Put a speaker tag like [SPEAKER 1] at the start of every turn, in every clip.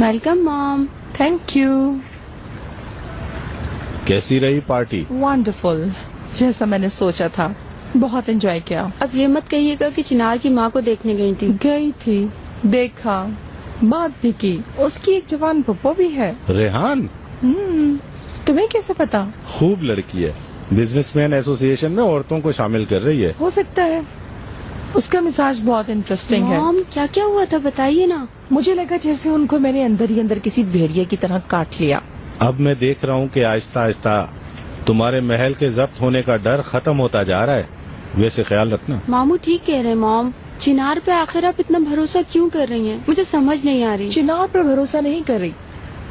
[SPEAKER 1] Welcome mom.
[SPEAKER 2] Thank you.
[SPEAKER 3] कैसी रही party?
[SPEAKER 2] Wonderful, जैसा मैंने सोचा था। बहुत एंजॉय किया।
[SPEAKER 1] अब ये मत कहिएगा कि चिनार की माँ को देखने गई थी।
[SPEAKER 2] गई थी, देखा, बात भी की। उसकी एक जवान पप्पो भी है।
[SPEAKER 3] रेहान?
[SPEAKER 2] तुम्हें कैसे पता?
[SPEAKER 3] खूब लड़की है, बिजनेसमैन एसोसिएशन में औरतों को शामिल कर रही है।
[SPEAKER 2] हो सकता है। उसका मिजाज बहुत इंटरेस्टिंग है।
[SPEAKER 1] मॉम क्या क्या हुआ था बताइए ना।
[SPEAKER 2] मुझे लगा जैसे उनको मैंने अंदर ही अंदर किसी भेड़िए की तरह काट लिया।
[SPEAKER 3] अब मैं देख रहा हूँ कि आहिस्ता आहिस्ता तुम्हारे महल के जब्त होने का डर खत्म होता जा रहा है। वैसे ख्याल रखना।
[SPEAKER 1] मामू ठीक कह रहे हैं मॉम। चिनार पे आखिर आप इतना भरोसा क्यों कर रही हैं? मुझे समझ नहीं आ रही।
[SPEAKER 2] चिनार पर भरोसा नहीं कर रही।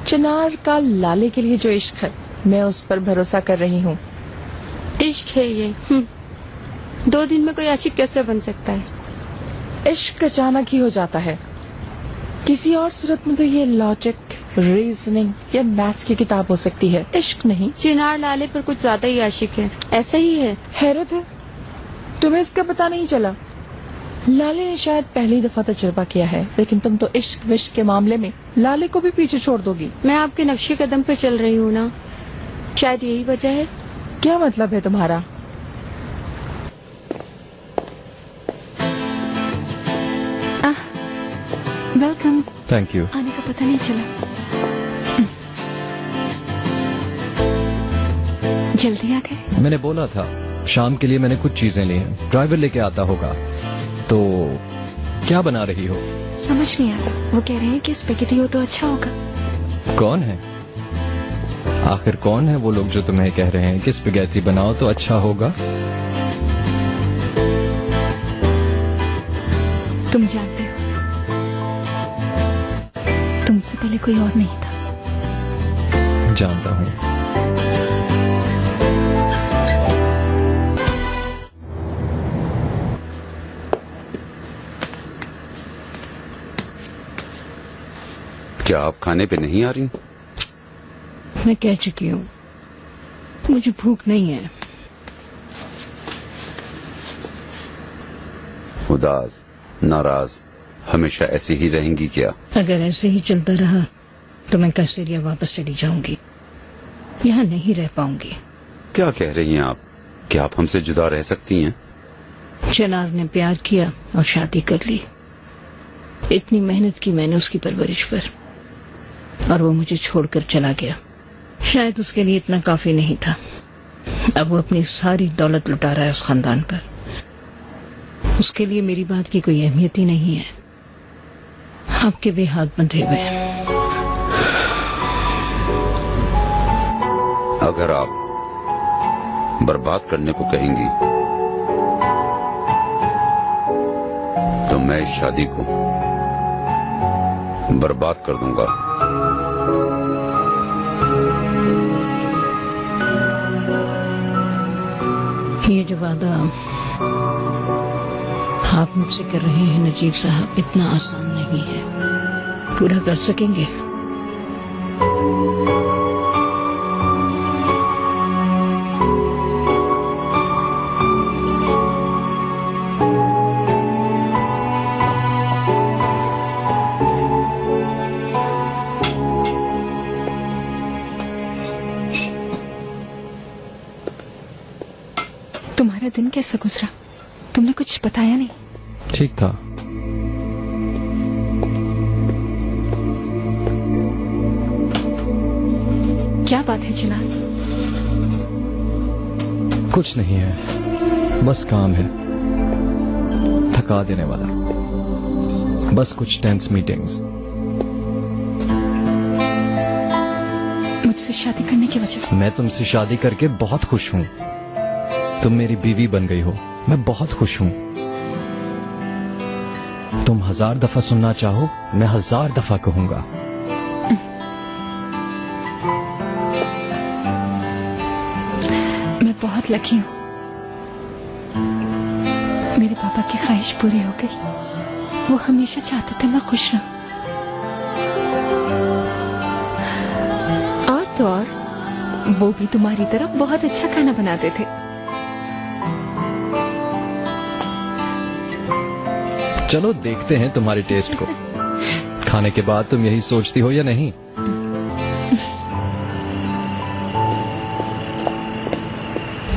[SPEAKER 2] चिनार का लाले के लिए जो इश्क है, मैं उस पर भरोसा कर रही हूँ।
[SPEAKER 1] इश्क है ये। 2 दिन में कोई आशिक कैसे बन सकता है?
[SPEAKER 2] इश्क अचानक ही हो जाता है। किसी और सूरत में तो ये लॉजिक, रीजनिंग या मैथ्स की किताब हो सकती है, इश्क नहीं।
[SPEAKER 1] चिनार लाले पर कुछ ज्यादा ही आशिक है, ऐसा ही है।
[SPEAKER 2] हैरत है, तुम्हें इसका पता नहीं चला। लाले ने शायद पहली दफा तजुर्बा किया है, लेकिन तुम तो इश्क विश्क के मामले में लाले को भी पीछे छोड़ दोगी।
[SPEAKER 1] मैं आपके नक्शे कदम पर चल रही हूँ ना, शायद यही वजह है।
[SPEAKER 2] क्या मतलब है तुम्हारा?
[SPEAKER 1] वेलकम।
[SPEAKER 4] Thank you.
[SPEAKER 1] आने का पता नहीं चला। जल्दी आ गए।
[SPEAKER 4] मैंने बोला था शाम के लिए मैंने कुछ चीजें ली हैं, ड्राइवर लेके आता होगा। तो क्या बना रही हो?
[SPEAKER 1] समझ नहीं आ रहा। वो कह रहे हैं कि स्पेगेटी हो तो अच्छा होगा।
[SPEAKER 4] कौन है आखिर? कौन है वो लोग जो तुम्हें कह रहे हैं कि स्पेगेटी बनाओ तो अच्छा होगा?
[SPEAKER 1] तुम जानते हो, तुमसे पहले कोई और नहीं था।
[SPEAKER 4] जानता हूँ।
[SPEAKER 5] क्या आप खाने पे नहीं आ रही?
[SPEAKER 6] मैं कह चुकी हूँ, मुझे भूख नहीं है।
[SPEAKER 5] उदास, नाराज, हमेशा ऐसी ही रहेंगी क्या?
[SPEAKER 6] अगर ऐसे ही चलता रहा तो मैं कैसेरिया वापस चली जाऊंगी। यहाँ नहीं रह पाऊंगी।
[SPEAKER 5] क्या कह रही हैं आप? क्या आप हमसे जुदा रह सकती हैं?
[SPEAKER 6] चिनार ने प्यार किया और शादी कर ली। इतनी मेहनत की मैंने उसकी परवरिश पर, और वो मुझे छोड़कर चला गया। शायद उसके लिए इतना काफी नहीं था। अब वो अपनी सारी दौलत लुटा रहा है उस खानदान पर। उसके लिए मेरी बात की कोई अहमियत ही नहीं है। आपके भी हाथ बंधे हुए हैं।
[SPEAKER 5] अगर आप बर्बाद करने को कहेंगी तो मैं इस शादी को बर्बाद कर दूंगा।
[SPEAKER 6] ये जो वादा आप मुझसे कर रहे हैं नजीब साहब, इतना आसान नहीं है। पूरा कर सकेंगे?
[SPEAKER 1] तुम्हारा दिन कैसा गुजरा? तुमने कुछ बताया नहीं।
[SPEAKER 4] ठीक था।
[SPEAKER 1] क्या बात है चिनार?
[SPEAKER 4] कुछ नहीं है, बस काम है, थका देने वाला। बस कुछ टेंस मीटिंग्स।
[SPEAKER 1] मुझसे शादी करने की वजह से?
[SPEAKER 4] मैं तुमसे शादी करके बहुत खुश हूँ। तुम मेरी बीवी बन गई हो, मैं बहुत खुश हूँ। तुम 1000 दफा सुनना चाहो, मैं 1000 दफा कहूंगा।
[SPEAKER 1] मैं बहुत लकी हूँ। मेरे पापा की ख्वाहिश पूरी हो गई। वो हमेशा चाहते थे मैं खुश रहूं। और तो और वो भी तुम्हारी तरह बहुत अच्छा खाना बनाते थे।
[SPEAKER 4] चलो देखते हैं तुम्हारे टेस्ट को। खाने के बाद तुम यही सोचती हो या नहीं?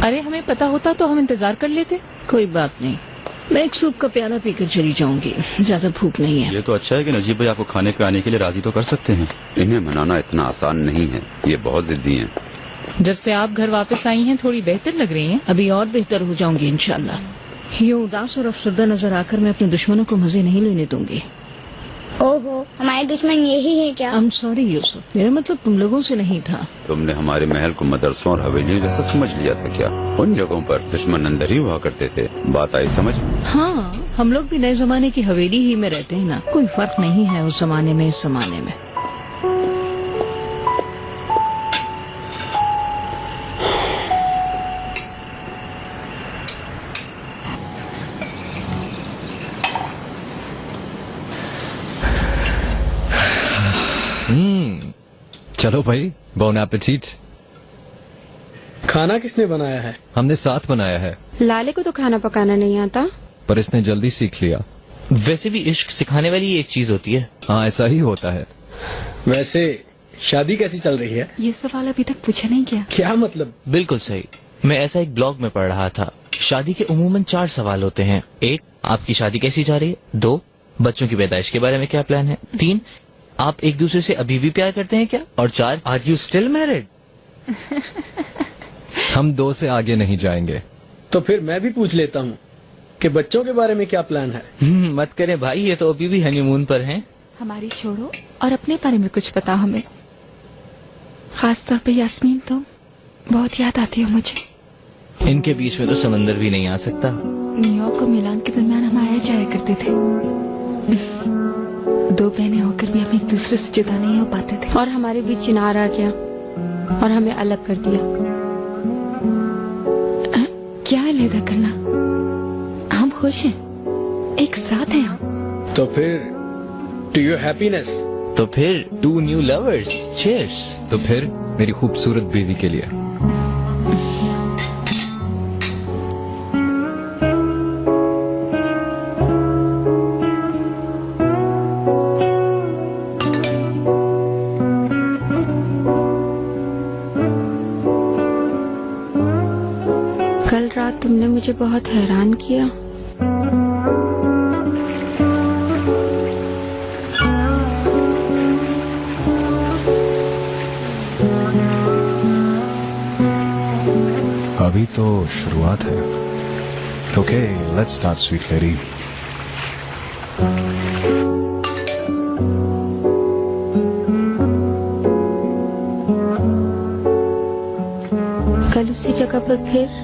[SPEAKER 7] अरे हमें पता होता तो हम इंतजार कर लेते।
[SPEAKER 6] कोई बात नहीं, मैं एक सूप का प्याला पीकर चली जाऊंगी, ज्यादा भूख नहीं है।
[SPEAKER 8] ये तो अच्छा है कि नजीब भाई आपको खाने पे आने के लिए राजी तो कर सकते हैं।
[SPEAKER 5] इन्हें मनाना इतना आसान नहीं है, ये बहुत जिद्दी हैं।
[SPEAKER 7] जब से आप घर वापस आई हैं थोड़ी बेहतर लग रही हैं।
[SPEAKER 6] अभी और बेहतर हो जाऊंगी इंशाल्लाह। यूं उदास और अफसरदा नजर आकर मैं अपने दुश्मनों को मजे नहीं लेने दूंगी।
[SPEAKER 9] ओहो, हमारे दुश्मन यही है क्या?
[SPEAKER 6] आई एम सॉरी यूसुफ, मेरा मतलब तुम लोगों से नहीं था।
[SPEAKER 5] तुमने हमारे महल को मदरसों और हवेलियों जैसा समझ लिया था क्या? उन जगहों पर दुश्मन अंदर ही हुआ करते थे। बात आई समझ?
[SPEAKER 6] हाँ, हम लोग भी नए जमाने की हवेली ही में रहते हैं ना, कोई फर्क नहीं है उस जमाने में इस जमाने में।
[SPEAKER 4] चलो भाई, बोन एपेटीट।
[SPEAKER 10] खाना किसने बनाया है?
[SPEAKER 4] हमने साथ बनाया है,
[SPEAKER 1] लाले को तो खाना पकाना नहीं आता।
[SPEAKER 4] पर इसने जल्दी सीख लिया।
[SPEAKER 11] वैसे भी इश्क सिखाने वाली एक चीज होती है।
[SPEAKER 4] हाँ, ऐसा ही होता है।
[SPEAKER 10] वैसे शादी कैसी चल रही है?
[SPEAKER 1] ये सवाल अभी तक पूछा नहीं क्या?
[SPEAKER 10] क्या मतलब?
[SPEAKER 11] बिल्कुल सही, मैं ऐसा एक ब्लॉग में पढ़ रहा था। शादी के उमूमन 4 सवाल होते हैं। 1, आपकी शादी कैसी जा रही है। 2, बच्चों की पैदाइश के बारे में क्या प्लान है। 3, आप एक दूसरे से अभी भी प्यार करते हैं क्या। और 4, आर यू स्टिल मैरिड।
[SPEAKER 4] हम 2 से आगे नहीं जाएंगे।
[SPEAKER 10] तो फिर मैं भी पूछ लेता हूँ कि बच्चों के बारे में क्या प्लान है?
[SPEAKER 11] मत करें भाई, ये तो अभी भी हनीमून पर हैं।
[SPEAKER 1] हमारी छोड़ो और अपने बारे में कुछ बताओ हमें। खास तौर पे यास्मीन, तुम बहुत याद आती हो मुझे।
[SPEAKER 11] इनके बीच में तो समंदर भी नहीं आ सकता।
[SPEAKER 1] न्यूयॉर्क और मिलान के दरमियान हम आया जाया करते थे। 2 बहनें होकर भी हम एक दूसरे से जुदा नहीं हो पाते थे। और हमारे बीच चिनार आ गया और हमें अलग कर दिया। क्या अलहदा करना, हम खुश हैं, एक साथ हैं हम।
[SPEAKER 10] तो फिर टू योर हैप्पीनेस।
[SPEAKER 11] तो फिर 2 न्यू लवर्स, चीयर्स।
[SPEAKER 4] तो फिर मेरी खूबसूरत बीवी के लिए।
[SPEAKER 1] कल रात तुमने मुझे बहुत हैरान किया।
[SPEAKER 12] अभी तो शुरुआत है। Okay, let's start sweet lady.
[SPEAKER 1] कल उसी जगह पर फिर